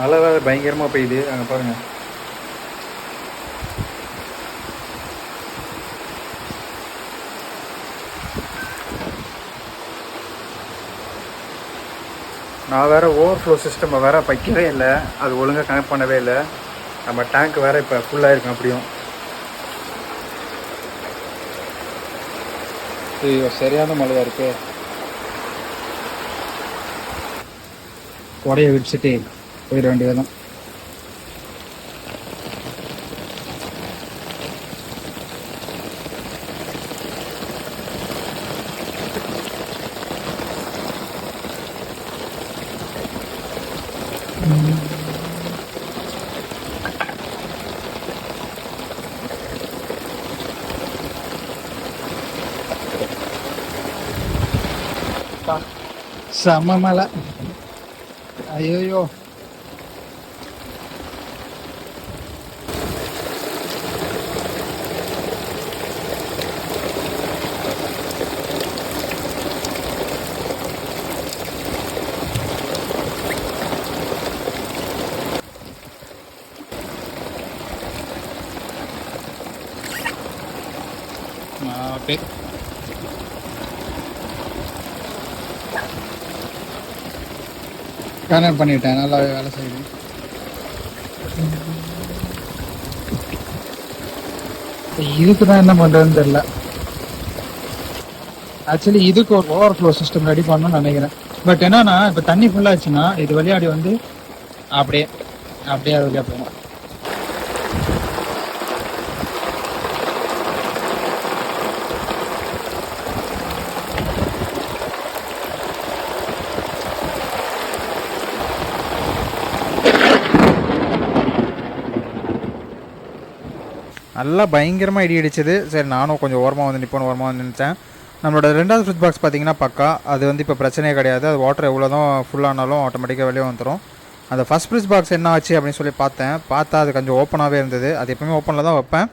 மழை வேறு பயங்கரமாக பெய்யுது. அங்கே பாருங்கள். நான் வேறு ஓவர்ஃப்ளோ சிஸ்டம் வேறு வைக்கவே இல்லை, அது ஒழுங்காக கனெக்ட் பண்ணவே இல்லை. நம்ம டேங்க் வேறு இப்போ ஃபுல்லாக இருக்கும். அப்படியும் ஐயோ சரியான மழையாக இருக்கு. கொடையை விரிச்சுட்டு போயிட வேண்டியதுதான். செம்ம மழை. ஐயோயோ ஓகே. கனெக்ட் பண்ணிட்டேன், நல்லா வேலை செய்யுது. இதுக்கு தான் என்ன பண்ணுறதுன்னு தெரியல. ஆக்சுவலி இதுக்கு ஒரு ஓவர்ஃப்ளோ சிஸ்டம் ரெடி பண்ணணும்னு நினைக்கிறேன். பட் என்னன்னா இப்போ தண்ணி ஃபுல்லாச்சுன்னா இது வழியாடி வந்து அப்படியே அப்படியே அது வழியாக போகணும். நல்லா பயங்கரமாக இடி அடிச்சது. சரி நானும் கொஞ்சம் ஓரமாக வந்து ஓரமாக வந்து நினச்சேன். நம்மளோட 2வது ஃப்ரிட்ஜ் பாக்ஸ் பார்த்திங்கன்னா பக்கா, அது வந்து இப்போ பிரச்சனையே கிடையாது. அது வாட்டர் எவ்வளோ தான் ஃபுல்லானாலும் ஆட்டோமேட்டிக்காக வெளியே வந்துடும். அந்த ஃபஸ்ட் ஃப்ரிட்ஜ் பாக்ஸ் என்ன ஆச்சு அப்படின்னு சொல்லி பார்த்தா அது கொஞ்சம் ஓப்பனாகவே இருந்தது. அது எப்போயுமே ஓப்பனில் தான் வைப்பேன்.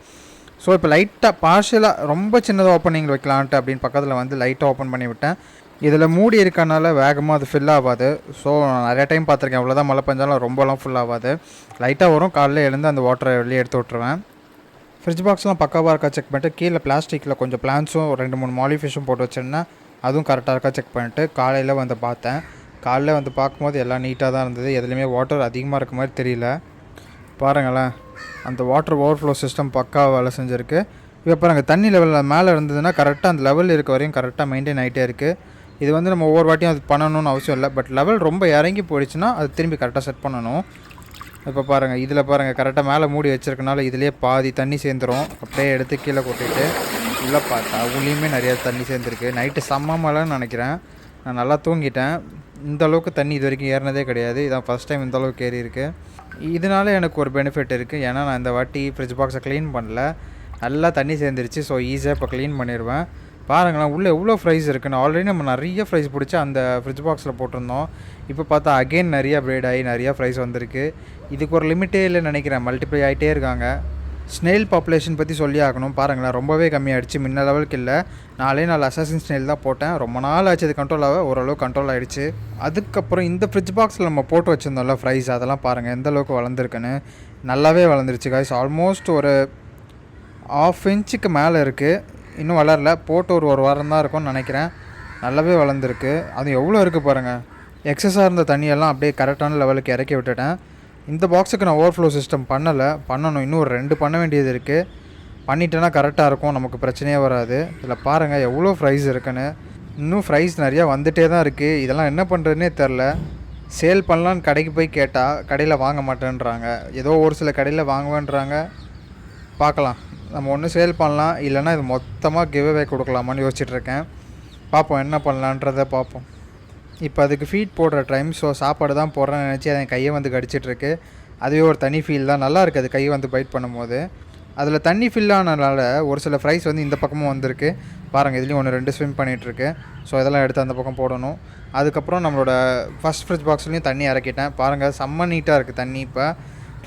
ஸோ இப்போ லைட்டாக பார்ஷியலாக ரொம்ப சின்னதாக ஓப்பனிங்கில் வைக்கலான்ட்டு அப்படின்னு பக்கத்தில் வந்து லைட்டாக ஓப்பன் பண்ணி விட்டேன். இதில் மூடி இருக்கனால வேகமாக அது ஃபில் ஆகாது. ஸோ நிறையா டைம் பார்த்துருக்கேன், எவ்வளோதான் மழை பெஞ்சாலும் ரொம்பலாம் ஃபுல் ஆகாது. லைட்டாக வரும், காலையில் எழுந்து அந்த வாட்டரை வெளியே எடுத்து விட்ருவேன். ஃப்ரிட்ஜ் பாக்ஸ்லாம் பக்காவாக இருக்கா செக் பண்ணிட்டு கீழே பிளாஸ்டிக்கில் கொஞ்சம் பிளான்ஸும் 2-3 மாலிஃபிஷும் போட்டு வச்சிருந்தேன். அதுவும் கரெக்டாக இருக்கா செக் பண்ணிட்டு காலையில் வந்து பார்த்தேன். காலையில் வந்து பார்க்கும்போது எல்லாம் நீட்டாக தான் இருந்தது. எதுலேயுமே வாட்டர் அதிகமாக இருக்க மாதிரி தெரியல. பாருங்களேன், அந்த வாட்டர் ஓவர்ஃப்ளோ சிஸ்டம் பக்காவாக வேலை செஞ்சுருக்கு. இப்போ பாருங்கள், தண்ணி லெவலில் மேலே இருந்ததுன்னா கரெக்டாக அந்த லெவல் இருக்க வரையும் கரெக்டாக மெயின்டைன் ஆகிட்டே இருக்குது. இது வந்து நம்ம ஒவ்வொரு வாட்டியும் அது பண்ணணும்னு அவசியம் இல்லை. பட் லெவல் ரொம்ப இறங்கி போயிடுச்சுன்னா அது திரும்பி கரெக்டாக செட் பண்ணணும். இப்போ பாருங்கள், இதில் பாருங்கள் கரெக்டாக மேலே மூடி வச்சுருக்கனால இதிலே பாதி தண்ணி சேர்ந்துடும். அப்படியே எடுத்து கீழே கொட்டிட்டு உள்ளே பார்த்தா உள்ளேயுமே நிறையா தண்ணி சேர்ந்துருக்கு. நைட்டு செம்ம மழைன்னு நினைக்கிறேன். நான் நல்லா தூங்கிட்டேன். இந்தளவுக்கு தண்ணி இது வரைக்கும் ஏறினதே கிடையாது. இதான் ஃபஸ்ட் டைம் இந்தளவுக்கு ஏறி இருக்குது. இதனால எனக்கு ஒரு பெனிஃபிட் இருக்குது. ஏன்னா நான் இந்த வாட்டி ஃப்ரிட்ஜ் பாக்ஸை க்ளீன் பண்ணல, நல்லா தண்ணி சேர்ந்துருச்சு. ஸோ ஈஸியாக இப்போ க்ளீன் பண்ணிடுவேன். பாருங்களேன் உள்ளே எவ்வளோ ஃப்ரைஸ் இருக்குன்னு. ஆல்ரெடி நம்ம நிறைய ஃப்ரைஸ் பிடிச்சி அந்த ஃப்ரிட்ஜ் பாக்ஸில் போட்டிருந்தோம். இப்போ பார்த்தா அகெயின் நிறையா ப்ரீட் ஆகி நிறையா ஃப்ரைஸ் வந்திருக்கு. இதுக்கு ஒரு லிமிட்டே இல்லைன்னு நினைக்கிறேன், மல்டிப்ளை ஆகிட்டே இருக்காங்க. ஸ்னெயில் பாப்புலேஷன் பற்றி சொல்லி ஆகணும். பாருங்களேன் ரொம்பவே கம்மியாகிடுச்சு, முன்ன லெவலுக்கு இல்லை. 4 அசாசின் ஸ்னெயில் தான் போட்டேன். ரொம்ப நாள் ஆச்சு அது கண்ட்ரோல் ஆக, ஓரளவு கண்ட்ரோல் ஆகிடுச்சு. அதுக்கப்புறம் இந்த ஃப்ரிட்ஜ் பாக்ஸில் நம்ம போட்டு வச்சுருந்தோம்ல ஃப்ரைஸ், அதெல்லாம் பாருங்கள் எந்த அளவுக்கு வளர்ந்துருக்குன்னு. நல்லாவே வளர்ந்துருச்சு காய்ஸ். ஆல்மோஸ்ட் ஒரு 1/2 இன்ச்சுக்கு மேலே இருக்குது. இன்னும் வளரல, போட்டு ஒரு வாரம் தான் இருக்கும்னு நினைக்கிறேன். நல்லாவே வளர்ந்துருக்கு. அது எவ்வளோ இருக்குது பாருங்கள். எக்ஸஸாக இருந்த தண்ணியெல்லாம் அப்படியே கரெக்டான லெவலுக்கு இறக்கி விட்டுட்டேன். இந்த பாக்ஸுக்கு நான் ஓவர்ஃப்ளோ சிஸ்டம் பண்ணணும். இன்னும் ஒரு 2 பண்ண வேண்டியது இருக்குது. பண்ணிட்டேன்னா கரெக்டாக இருக்கும், நமக்கு பிரச்சனையே வராது. இதில் பாருங்கள் எவ்வளோ ஃப்ரைஸ் இருக்குன்னு. இன்னும் ஃப்ரைஸ் நிறையா வந்துகிட்டே தான் இருக்குது. இதெல்லாம் என்ன பண்ணுறதுனே தெரில. சேல் பண்ணலான்னு கடைக்கு போய் கேட்டால் கடையில் வாங்க மாட்டேன்றாங்க. ஏதோ ஒரு சில கடையில் வாங்குவேன்றாங்க. பார்க்கலாம், நம்ம ஒன்று சேல் பண்ணலாம், இல்லைனா இது மொத்தமாக கிவ்அவே கொடுக்கலாமான்னு யோசிச்சுட்ருக்கேன். பார்ப்போம் என்ன பண்ணலான்றதை பார்ப்போம். இப்போ அதுக்கு ஃபீட் போடுற டைம். ஸோ சாப்பாடு தான் போடுறேன்னு நினச்சி அதை கையை வந்து கடிச்சிட்ருக்கு. அதுவே ஒரு தனி ஃபீல் தான், நல்லா இருக்குது அது கையை வந்து பைட் பண்ணும்போது. அதில் தண்ணி ஃபில் ஆனதுனால ஒரு சில ஃப்ரைஸ் வந்து இந்த பக்கமும் வந்திருக்கு. பாருங்கள், இதுலேயும் 1-2 ஸ்விம் பண்ணிகிட்ருக்கு. ஸோ இதெல்லாம் எடுத்து அந்த பக்கம் போடணும். அதுக்கப்புறம் நம்மளோட ஃபஸ்ட் ஃப்ரிட்ஜ் பாக்ஸ்லேயும் தண்ணி இறக்கிட்டேன். பாருங்கள் செம்ம நீட்டாக இருக்குது தண்ணி. இப்போ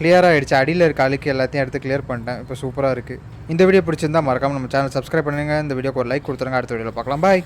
கிளியராக ஆகிடுச்சு. அடியில் இருக்க அழுக்கு எல்லாத்தையும் எடுத்து கிளியர் பண்ணிட்டேன். இப்போ சூப்பராக இருக்குது. இந்த வீடியோ பிடிச்சிருந்தா மறக்காமல் நம்ம சேனல் சப்ஸ்கிரைப் பண்ணுங்கள். இந்த வீடியோக்கு ஒரு லைக் கொடுத்துருங்க. அடுத்த வீடியோவில் பார்க்கலாம். பாய்.